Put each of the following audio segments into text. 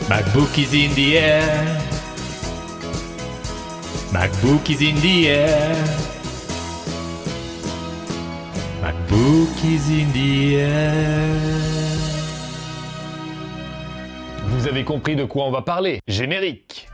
MacBook is in the air. MacBook is in the air. MacBook is in the air. Vous avez compris de quoi on va parler. Générique.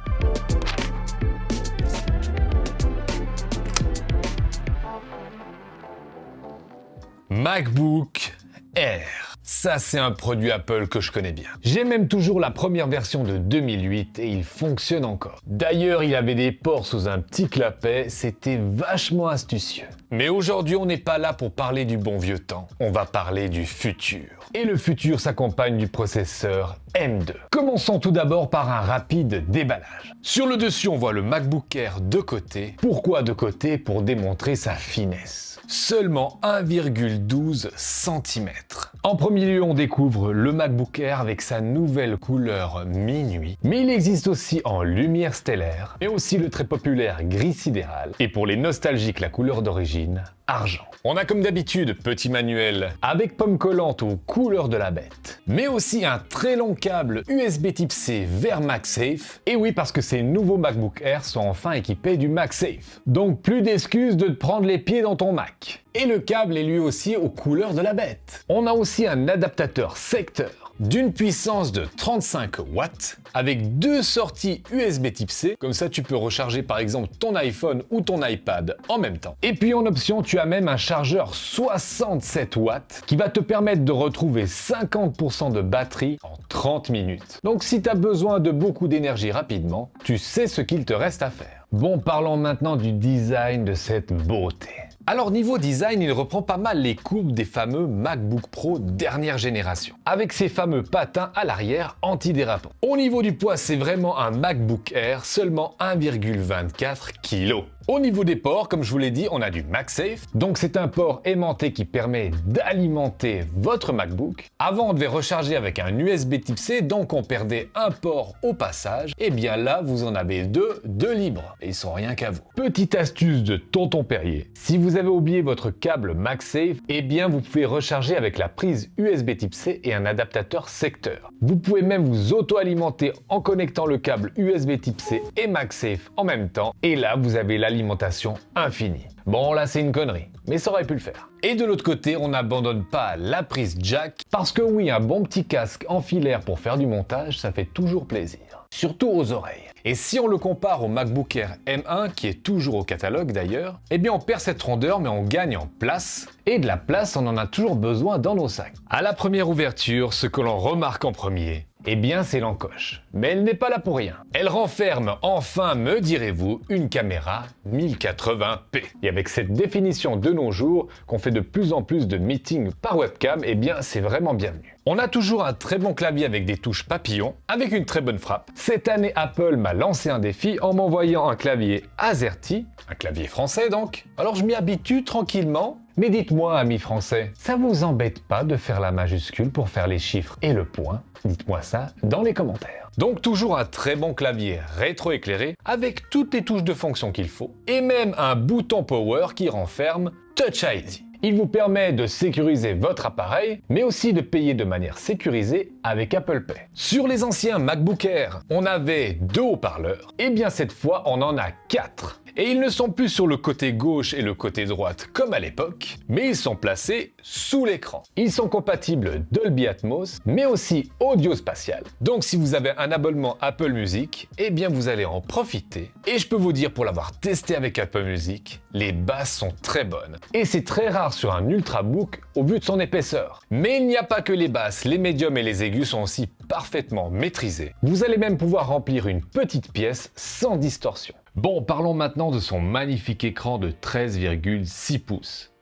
MacBook Air. Ça, c'est un produit Apple que je connais bien. J'ai même toujours la première version de 2008 et il fonctionne encore. D'ailleurs, il avait des ports sous un petit clapet, c'était vachement astucieux. Mais aujourd'hui, on n'est pas là pour parler du bon vieux temps, on va parler du futur. Et le futur s'accompagne du processeur M2. Commençons tout d'abord par un rapide déballage. Sur le dessus, on voit le MacBook Air de côté. Pourquoi de côté? Pour démontrer sa finesse. Seulement 1,12 cm. En premier lieu, on découvre le MacBook Air avec sa nouvelle couleur minuit, mais il existe aussi en lumière stellaire, et aussi le très populaire gris sidéral, et pour les nostalgiques, la couleur d'origine, argent. On a comme d'habitude petit manuel avec pomme collante aux couleurs de la bête, mais aussi un très long câble USB type C vers MagSafe, et oui parce que ces nouveaux MacBook Air sont enfin équipés du MagSafe. Donc plus d'excuses de te prendre les pieds dans ton Mac. Et le câble est lui aussi aux couleurs de la bête. On a aussi un adaptateur secteur d'une puissance de 35 watts avec deux sorties USB type C, comme ça tu peux recharger par exemple ton iPhone ou ton iPad en même temps. Et puis en option, tu as même un chargeur 67 watts qui va te permettre de retrouver 50% de batterie en 30 minutes. Donc si tu as besoin de beaucoup d'énergie rapidement, tu sais ce qu'il te reste à faire. Bon, parlons maintenant du design de cette beauté. Alors niveau design, il reprend pas mal les courbes des fameux MacBook Pro dernière génération, avec ces fameux patins à l'arrière antidérapants. Au niveau du poids, c'est vraiment un MacBook Air, seulement 1,24 kg. Au niveau des ports, comme je vous l'ai dit, on a du MagSafe, donc c'est un port aimanté qui permet d'alimenter votre MacBook. Avant, on devait recharger avec un USB type C, donc on perdait un port au passage. Et bien là, vous en avez deux libres, et ils sont rien qu'à vous. Petite astuce de Tonton Perrier, si vous avez oublié votre câble MagSafe, eh bien vous pouvez recharger avec la prise USB type C et un adaptateur secteur. Vous pouvez même vous auto-alimenter en connectant le câble USB type C et MagSafe en même temps, et là vous avez l'alimentation infinie. Bon là c'est une connerie, mais ça aurait pu le faire. Et de l'autre côté, on n'abandonne pas la prise jack, parce que oui, un bon petit casque en filaire pour faire du montage, ça fait toujours plaisir. Surtout aux oreilles. Et si on le compare au MacBook Air M1, qui est toujours au catalogue d'ailleurs, eh bien on perd cette rondeur mais on gagne en place. Et de la place, on en a toujours besoin dans nos sacs. À la première ouverture, ce que l'on remarque en premier, eh bien c'est l'encoche. Mais elle n'est pas là pour rien. Elle renferme enfin, me direz-vous, une caméra 1080p. Et avec cette définition de nos jours, qu'on fait de plus en plus de meetings par webcam, eh bien c'est vraiment bienvenu. On a toujours un très bon clavier avec des touches papillons, avec une très bonne frappe. Cette année, Apple m'a lancé un défi en m'envoyant un clavier AZERTY, un clavier français donc. Alors je m'y habitue tranquillement. Mais dites-moi, amis français, ça vous embête pas de faire la majuscule pour faire les chiffres et le point? Dites-moi ça dans les commentaires. Donc toujours un très bon clavier rétro-éclairé avec toutes les touches de fonction qu'il faut et même un bouton power qui renferme Touch ID. Il vous permet de sécuriser votre appareil, mais aussi de payer de manière sécurisée avec Apple Pay. Sur les anciens MacBook Air, on avait 2 haut-parleurs, et bien cette fois on en a 4. Et ils ne sont plus sur le côté gauche et le côté droite comme à l'époque, mais ils sont placés sous l'écran. Ils sont compatibles Dolby Atmos, mais aussi audio spatial. Donc si vous avez un abonnement Apple Music, eh bien vous allez en profiter. Et je peux vous dire, pour l'avoir testé avec Apple Music, les basses sont très bonnes. Et c'est très rare sur un Ultrabook au vu de son épaisseur. Mais il n'y a pas que les basses, les médiums et les aigus sont aussi parfaitement maîtrisés. Vous allez même pouvoir remplir une petite pièce sans distorsion. Bon, parlons maintenant de son magnifique écran de 13,6 pouces.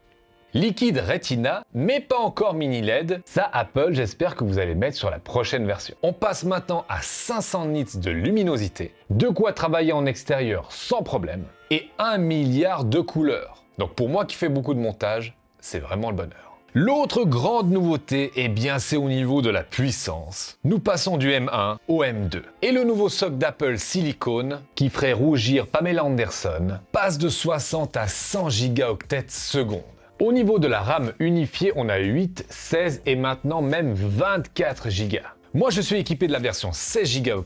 Liquide Retina, mais pas encore mini LED. Ça, Apple, j'espère que vous allez mettre sur la prochaine version. On passe maintenant à 500 nits de luminosité, de quoi travailler en extérieur sans problème, et 1 milliard de couleurs. Donc pour moi qui fais beaucoup de montage, c'est vraiment le bonheur. L'autre grande nouveauté, eh bien c'est au niveau de la puissance. Nous passons du M1 au M2. Et le nouveau socle d'Apple Silicon, qui ferait rougir Pamela Anderson, passe de 60 à 100 gigaoctets secondes. Au niveau de la RAM unifiée, on a 8, 16 et maintenant même 24 Go. Moi, je suis équipé de la version 16 Go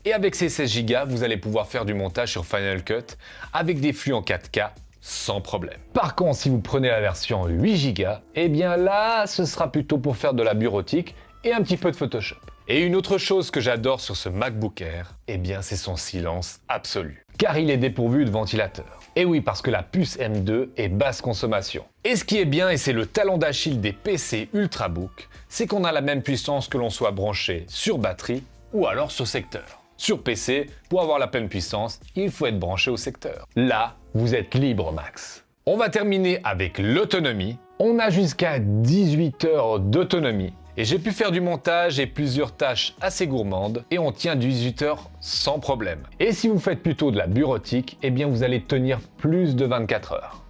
et avec ces 16 Go, vous allez pouvoir faire du montage sur Final Cut avec des flux en 4K sans problème. Par contre, si vous prenez la version 8 Go, eh bien là, ce sera plutôt pour faire de la bureautique et un petit peu de Photoshop. Et une autre chose que j'adore sur ce MacBook Air, eh bien c'est son silence absolu. Car il est dépourvu de ventilateur. Et oui, parce que la puce M2 est basse consommation. Et ce qui est bien, et c'est le talon d'Achille des PC Ultrabook, c'est qu'on a la même puissance que l'on soit branché sur batterie ou alors sur secteur. Sur PC, pour avoir la pleine puissance, il faut être branché au secteur. Là, vous êtes libre max. On va terminer avec l'autonomie. On a jusqu'à 18 heures d'autonomie. Et j'ai pu faire du montage et plusieurs tâches assez gourmandes et on tient 18 heures sans problème. Et si vous faites plutôt de la bureautique, eh bien vous allez tenir plus de 24 heures.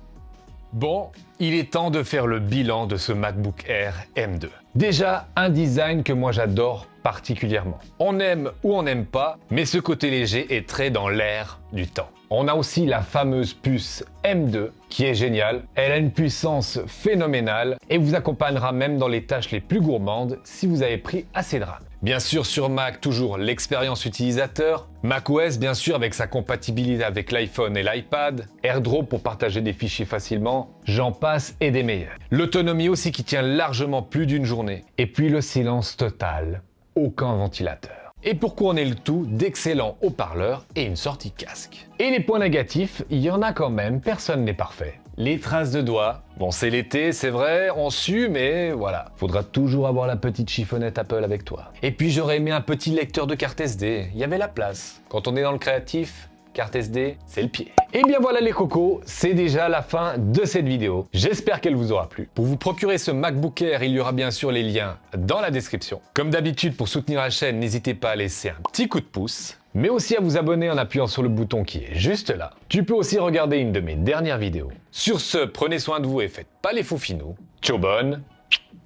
Bon, il est temps de faire le bilan de ce MacBook Air M2. Déjà, un design que moi j'adore particulièrement. On aime ou on n'aime pas, mais ce côté léger est très dans l'air du temps. On a aussi la fameuse puce M2 qui est géniale. Elle a une puissance phénoménale et vous accompagnera même dans les tâches les plus gourmandes si vous avez pris assez de RAM. Bien sûr sur Mac, toujours l'expérience utilisateur. macOS bien sûr avec sa compatibilité avec l'iPhone et l'iPad. AirDrop pour partager des fichiers facilement. J'en passe et des meilleurs. L'autonomie aussi qui tient largement plus d'une journée. Et puis le silence total. Aucun ventilateur. Et pour couronner le tout, d'excellents haut-parleurs et une sortie casque. Et les points négatifs, il y en a quand même, personne n'est parfait. Les traces de doigts, bon c'est l'été, c'est vrai, on sue, mais voilà. Faudra toujours avoir la petite chiffonnette Apple avec toi. Et puis j'aurais aimé un petit lecteur de carte SD, il y avait la place. Quand on est dans le créatif, carte SD, c'est le pied. Et bien voilà les cocos, c'est déjà la fin de cette vidéo. J'espère qu'elle vous aura plu. Pour vous procurer ce MacBook Air, il y aura bien sûr les liens dans la description. Comme d'habitude, pour soutenir la chaîne, n'hésitez pas à laisser un petit coup de pouce, mais aussi à vous abonner en appuyant sur le bouton qui est juste là. Tu peux aussi regarder une de mes dernières vidéos. Sur ce, prenez soin de vous et faites pas les faux finaux. Ciao bonne,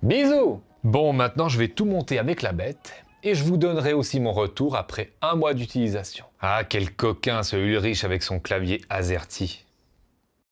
bisous. Bon, maintenant je vais tout monter avec la bête. Et je vous donnerai aussi mon retour après un mois d'utilisation. Ah, quel coquin ce Ulrich avec son clavier AZERTY.